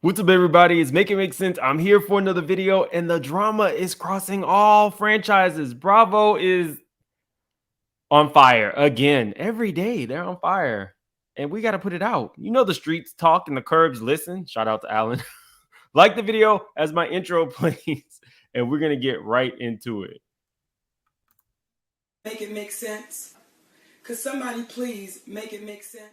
What's up, everybody? It's Make It Make Sense. I'm here for another video, and the drama is crossing all franchises. Bravo is on fire again. Every day, they're on fire, and we got to put it out. You know, the streets talk and the curbs listen. Shout out to Alan. Like the video as my intro plays, and we're going to get right into it. Make it make sense. Could somebody please make it make sense?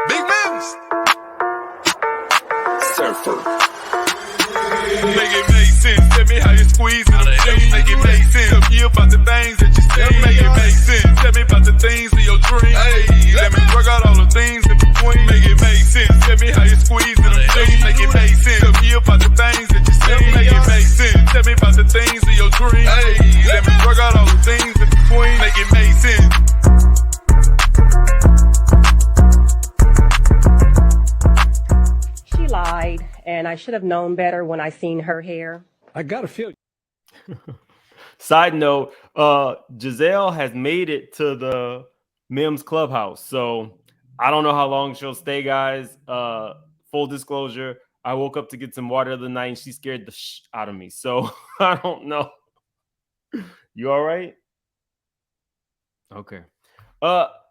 Big moves. Surfer. Make it make sense. Tell me how you squeeze it. Make it make sense. Tell me about the things that you say. Make it make sense. Tell me about the things of your dreams. Hey, let me work out all the things in between. Make it make sense. Tell me how you squeeze it. Make it make sense. Tell me about the things that you say. Make it make sense. Tell me about the things of your dreams. Hey, let me work out all the things in between. Make it make sense. She lied, and I should have known better when I seen her hair. I got a feeling. Side note, Giselle has made it to the Mims clubhouse. So I don't know how long she'll stay, guys. Full disclosure, I woke up to get some water the other night and she scared the out of me. So I don't know. You all right? Okay.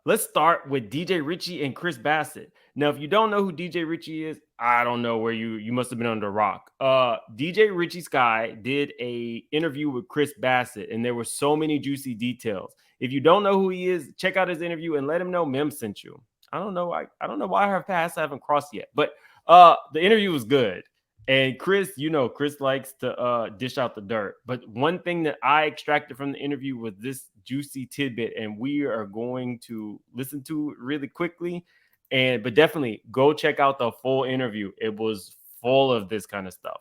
Let's start with DJ Richie and Chris Bassett. Now, if you don't know who DJ Richie is, I don't know where you must have been under a rock. DJ Richie Sky did a interview with Chris Bassett, and there were so many juicy details. If you don't know who he is, check out his interview and let him know Mim sent you. I don't know. I don't know why her paths haven't crossed yet, but the interview was good. And Chris, Chris likes to dish out the dirt. But one thing that I extracted from the interview was this juicy tidbit, and we are going to listen to it really quickly. But definitely go check out the full interview. It was full of this kind of stuff.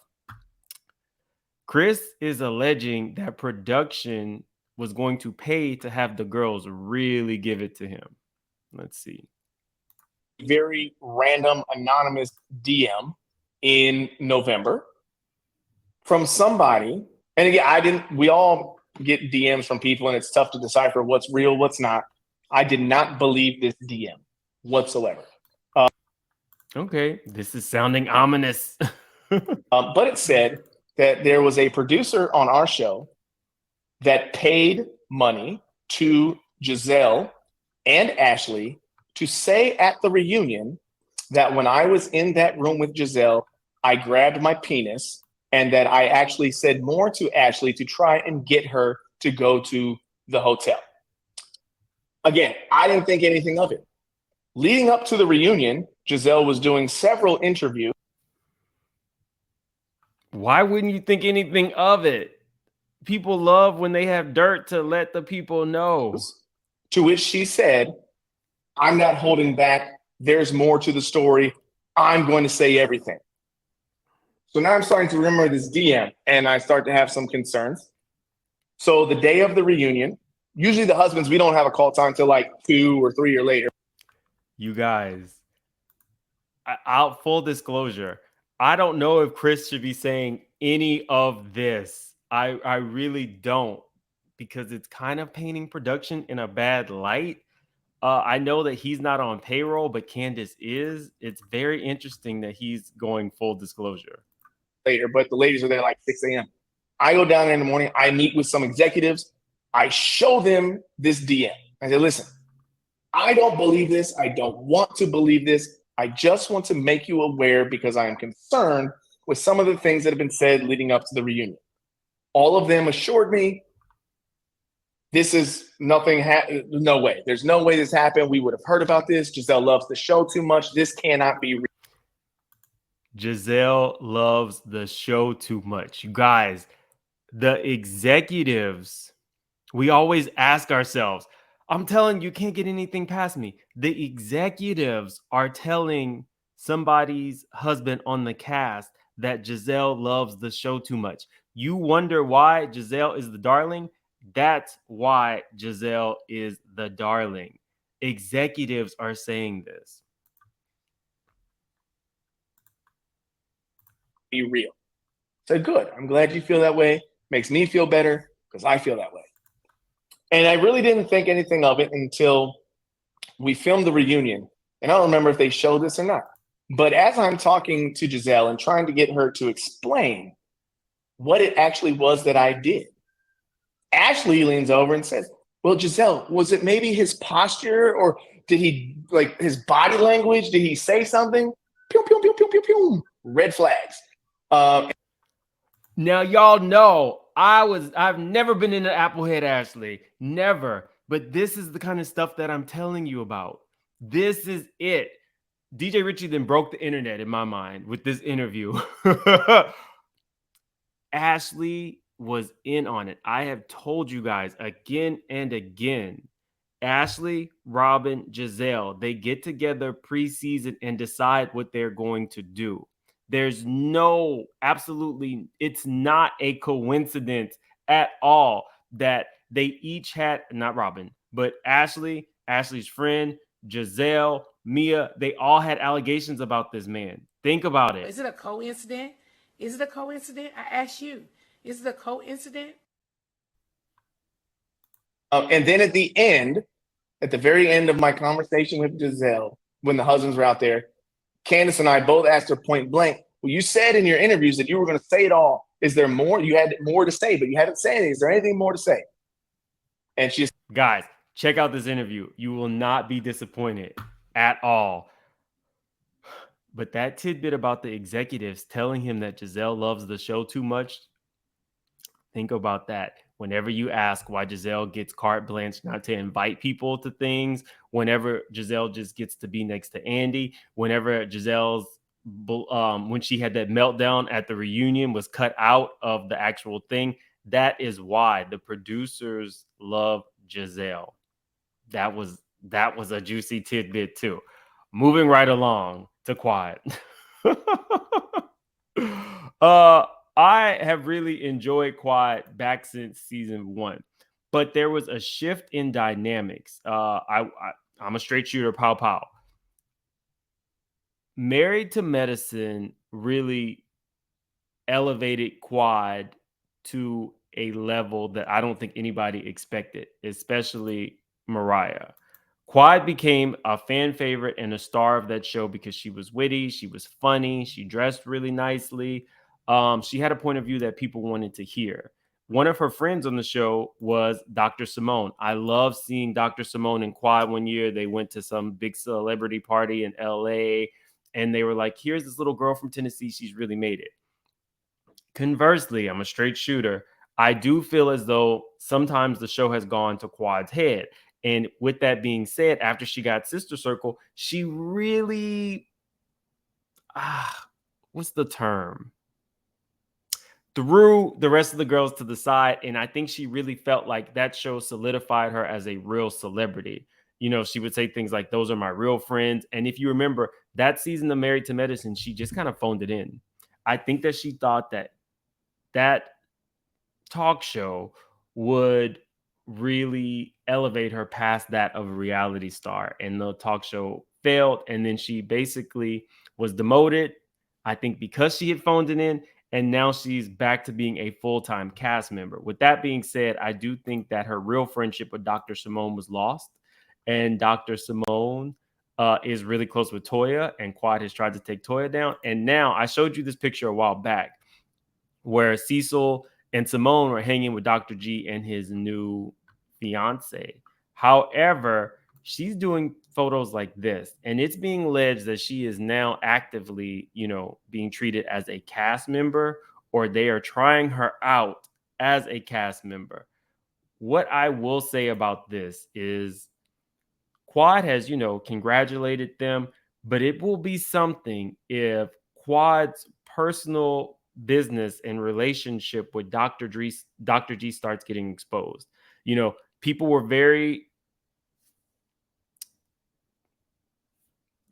Chris is alleging that production was going to pay to have the girls really give it to him. Let's see. Very random, anonymous DM in November from somebody. And again, we all get DMs from people, and it's tough to decipher what's real, what's not. I did not believe this DM whatsoever. Okay, this is sounding ominous. But it said that there was a producer on our show that paid money to Giselle and Ashley to say at the reunion that when I was in that room with Giselle, I grabbed my penis, and that I actually said more to Ashley to try and get her to go to the hotel. Again, I didn't think anything of it. Leading up to the reunion, Giselle was doing several interviews. Why wouldn't you think anything of it? People love when they have dirt to let the people know. To which she said, I'm not holding back. There's more to the story. I'm going to say everything. So now I'm starting to remember this DM, and I start to have some concerns. So the day of the reunion, usually the husbands, we don't have a call time till like 2 or 3 or later. You guys, out full disclosure, I don't know if Chris should be saying any of this. I really don't, because it's kind of painting production in a bad light. I know that he's not on payroll, but Candace is. It's very interesting that he's going full disclosure. Later, but the ladies are there like 6 a.m. I go down there in the morning. I meet with some executives. I show them this DM. I say, listen, I don't believe this. I don't want to believe this. I just want to make you aware because I am concerned with some of the things that have been said leading up to the reunion. All of them assured me this is nothing. No way. There's no way this happened. We would have heard about this. Giselle loves the show too much. This cannot be real. Giselle loves the show too much. You guys, the executives, we always ask ourselves, I'm telling you, can't get anything past me. The executives are telling somebody's husband on the cast that Giselle loves the show too much. You wonder why Giselle is the darling? That's why Giselle is the darling. Executives are saying this. Be real. So good. I'm glad you feel that way. Makes me feel better because I feel that way. And I really didn't think anything of it until we filmed the reunion. And I don't remember if they showed this or not. But as I'm talking to Giselle and trying to get her to explain what it actually was that I did, Ashley leans over and says, well, Giselle, was it maybe his posture, or did he, like, his body language? Did he say something? Pew, pew, pew, pew, pew, pew. Red flags. Now, y'all know I've never been into Applehead Ashley. Never. But this is the kind of stuff that I'm telling you about. This is it. DJ Richie then broke the internet in my mind with this interview. Ashley was in on it. I have told you guys again and again. Ashley, Robin, Giselle, they get together preseason and decide what they're going to do. There's absolutely, it's not a coincidence at all that they each had, not Robin, but Ashley's friend, Giselle, Mia, they all had allegations about this man. Think about it. Is it a coincidence? Is it a coincidence? I ask you. Is it a coincidence? And then at the very end of my conversation with Giselle, when the husbands were out there, Candace and I both asked her point blank, well, you said in your interviews that you were going to say it all. Is there more? You had more to say, but you haven't said anything. Is there anything more to say? And she's, guys, check out this interview. You will not be disappointed at all. But that tidbit about the executives telling him that Giselle loves the show too much, think about that. Whenever you ask why Giselle gets carte blanche not to invite people to things, whenever Giselle just gets to be next to Andy, whenever Giselle's, when she had that meltdown at the reunion, was cut out of the actual thing, that is why the producers love Giselle. That was a juicy tidbit too. Moving right along to Quiet. I have really enjoyed Quiet back since season 1, but there was a shift in dynamics. I'm a straight shooter, pow pow. Married to Medicine really elevated Quad to a level that I don't think anybody expected, especially Mariah. Quad became a fan favorite and a star of that show because she was witty, she was funny, she dressed really nicely. She had a point of view that people wanted to hear. One of her friends on the show was Dr. Simone. I love seeing Dr. Simone and Quad one year. They went to some big celebrity party in LA, and they were like, here's this little girl from Tennessee. She's really made it. Conversely, I'm a straight shooter. I do feel as though sometimes the show has gone to Quad's head. And with that being said, after she got Sister Circle, she really, what's the term? Threw the rest of the girls to the side. And I think she really felt like that show solidified her as a real celebrity. You know, she would say things like, those are my real friends. And if you remember that season of Married to Medicine, she just kind of phoned it in. I think that she thought that talk show would really elevate her past that of a reality star, and the talk show failed, and then she basically was demoted, I think, because she had phoned it in, and now she's back to being a full-time cast member. With that being said, I do think that her real friendship with Dr. Simone was lost, and Dr. Simone is really close with Toya, and Quad has tried to take Toya down. And now I showed you this picture a while back where Cecil and Simone were hanging with Dr. G and his new fiance. However, she's doing photos like this, and it's being alleged that she is now actively, being treated as a cast member, or they are trying her out as a cast member. What I will say about this is Quad has, congratulated them, but it will be something if Quad's personal business and relationship with Dr. G starts getting exposed. People were very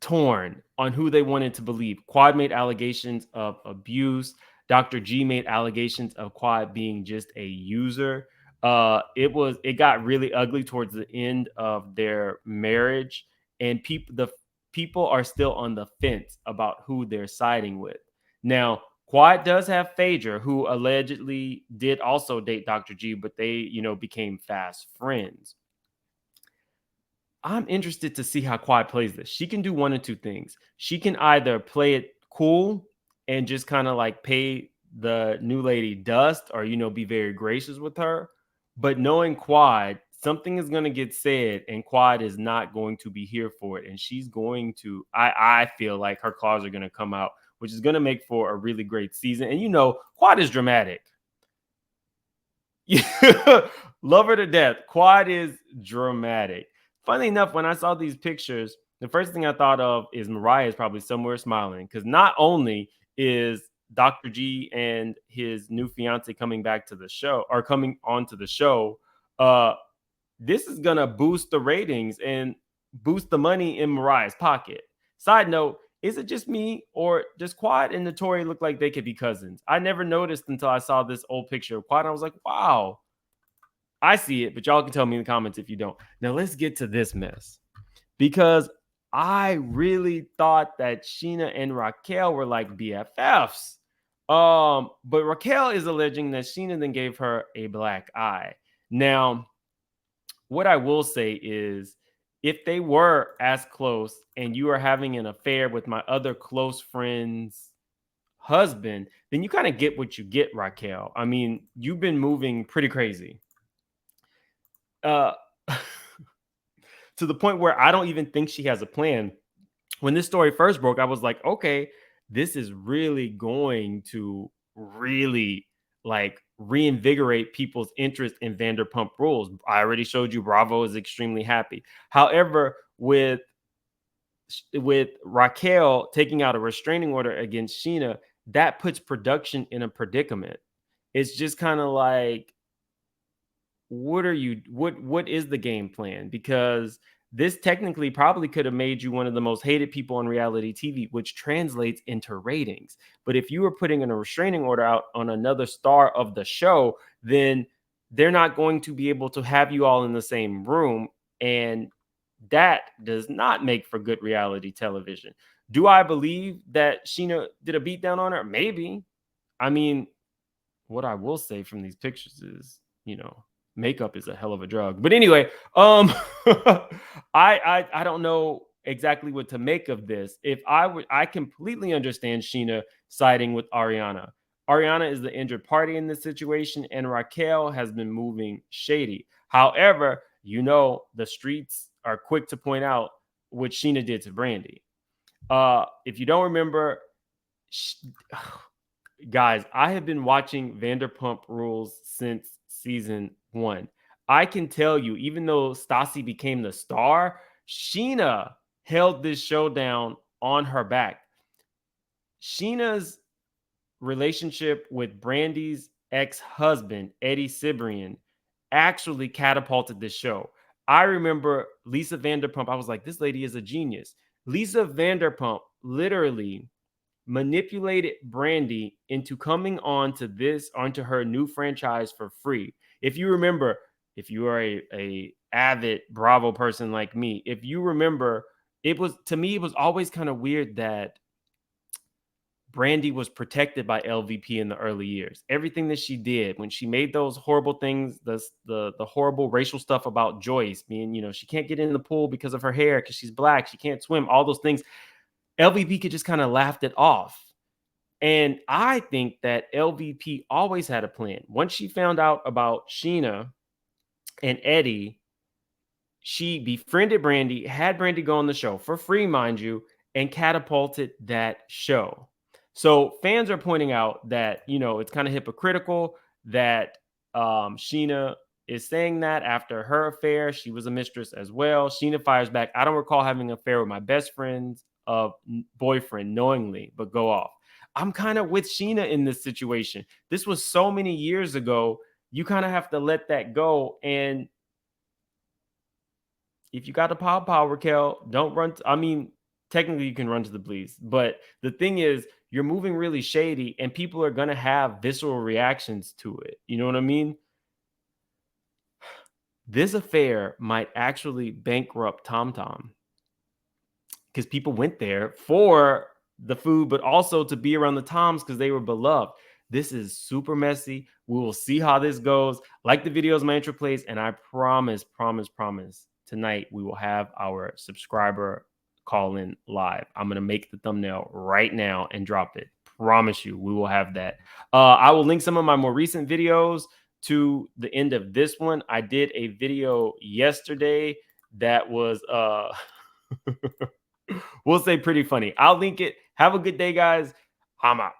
torn on who they wanted to believe. Quad made allegations of abuse. Dr. G made allegations of Quad being just a user. It got really ugly towards the end of their marriage, and people are still on the fence about who they're siding with. Now, Quad does have Phaedra, who allegedly did also date Dr. G, but they, became fast friends. I'm interested to see how Quad plays this. She can do one of two things. She can either play it cool and just kind of like pay the new lady dust, or, be very gracious with her. But knowing Quad, something is going to get said and Quad is not going to be here for it. And she's going to, I feel like her claws are going to come out, which is going to make for a really great season. And Quad is dramatic. Love her to death. Quad is dramatic. Funny enough, when I saw these pictures, the first thing I thought of is Mariah is probably somewhere smiling, because not only is Dr. G and his new fiance coming back to the show, or coming onto the show, this is gonna boost the ratings and boost the money in Mariah's pocket. Side note, is it just me, or does Quad and Notori look like they could be cousins? I never noticed until I saw this old picture of Quad. And I was like, wow, I see it, but y'all can tell me in the comments if you don't. Now let's get to this mess, because I really thought that Scheana and Raquel were like BFFs. But Raquel is alleging that Scheana then gave her a black eye. Now, what I will say is, if they were as close and you are having an affair with my other close friend's husband, then you kind of get what you get, Raquel. I mean, you've been moving pretty crazy. To the point where I don't even think she has a plan. When this story first broke, I was like, okay, this is really going to really like reinvigorate people's interest in Vanderpump Rules. I already showed you Bravo is extremely happy. However, with Raquel taking out a restraining order against Scheana, that puts production in a predicament. It's just kind of like, what is the game plan? Because this technically probably could have made you one of the most hated people on reality TV, which translates into ratings. But if you were putting in a restraining order out on another star of the show, then they're not going to be able to have you all in the same room. And that does not make for good reality television. Do I believe that Scheana did a beatdown on her? Maybe. I mean, what I will say from these pictures is, makeup is a hell of a drug. But anyway, I don't know exactly what to make of this. If I completely understand Scheana siding with Ariana. Ariana is the injured party in this situation, and Raquel has been moving shady. However, the streets are quick to point out what Scheana did to Brandy. If you don't remember, guys, I have been watching Vanderpump Rules since season 1. I can tell you, even though Stassi became the star, Scheana held this show down on her back. Sheena's relationship with Brandy's ex-husband, Eddie Cibrian, actually catapulted this show. I remember Lisa Vanderpump. I was like, this lady is a genius. Lisa Vanderpump literally manipulated Brandy into coming onto her new franchise for free. If you remember, if you are a avid Bravo person like me, if you remember, it was always kind of weird that Brandy was protected by LVP in the early years. Everything that she did, when she made those horrible things, the horrible racial stuff about Joyce being, she can't get in the pool because of her hair, because she's black, she can't swim, all those things, LVP could just kind of laughed it off. And I think that LVP always had a plan. Once she found out about Scheana and Eddie, she befriended Brandy, had Brandy go on the show for free, mind you, and catapulted that show. So fans are pointing out that, it's kind of hypocritical that Scheana is saying that after her affair. She was a mistress as well. Scheana fires back, I don't recall having an affair with my best friend's boyfriend knowingly, but go off. I'm kind of with Scheana in this situation. This was so many years ago. You kind of have to let that go. And if you got a pow, Raquel, don't run. Technically you can run to the police, but the thing is, you're moving really shady and people are going to have visceral reactions to it. You know what I mean? This affair might actually bankrupt Tom Tom, because people went there for the food, but also to be around the Toms because they were beloved. This is super messy. We will see how this goes. Like the videos, my intro plays, and I promise, tonight we will have our subscriber call in live. I'm going to make the thumbnail right now and drop it. Promise you, we will have that. I will link some of my more recent videos to the end of this one. I did a video yesterday that was we'll say pretty funny. I'll link it. Have a good day, guys. I'm out.